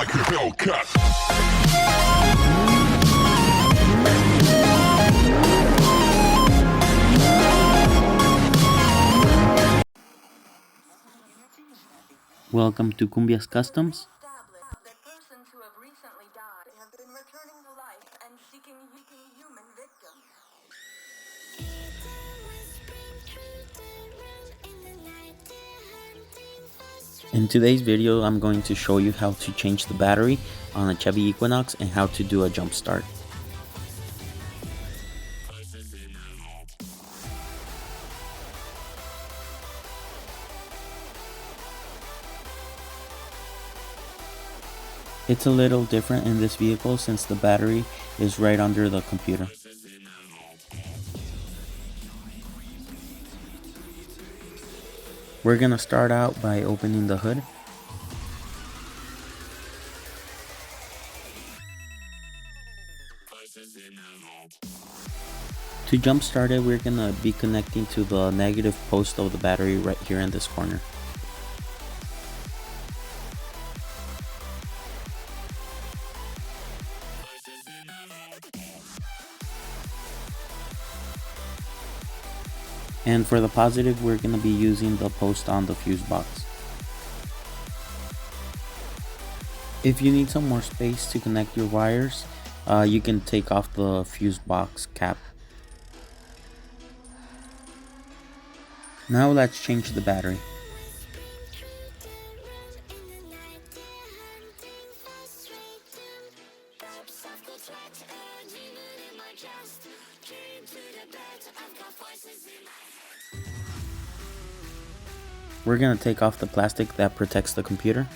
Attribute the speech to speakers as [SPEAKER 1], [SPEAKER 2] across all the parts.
[SPEAKER 1] like a Hellcat.
[SPEAKER 2] Welcome to Cumbias Customs.
[SPEAKER 3] That persons who have recently died have been returning to life and seeking human victims.
[SPEAKER 2] In today's video, I'm going to show you how to change the battery on a Chevy Equinox and how to do a jump start. It's a little different in this vehicle since the battery is right under the computer. We're gonna start out by opening the hood. To jump start it, we're gonna be connecting to the negative post of the battery right here in this corner. And for the positive, we're going to be using the post on the fuse box. If you need some more space to connect your wires, you can take off the fuse box cap. Now let's change the battery. We're going to take off the plastic that protects the computer.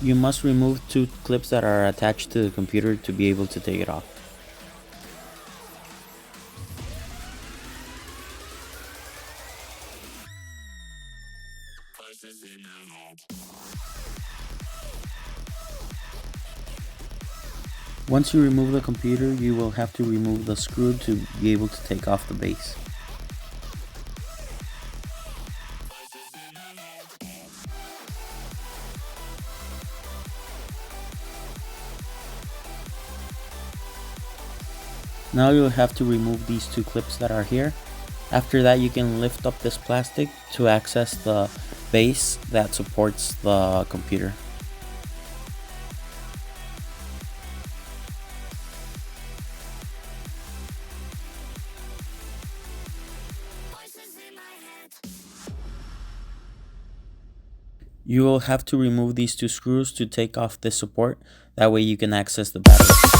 [SPEAKER 2] You must remove two clips that are attached to the computer to be able to take it off. Once you remove the computer, you will have to remove the screw to be able to take off the base. Now you'll have to remove these two clips that are here. After that, you can lift up this plastic to access the base that supports the computer. You will have to remove these two screws to take off this support. That way you can access the battery.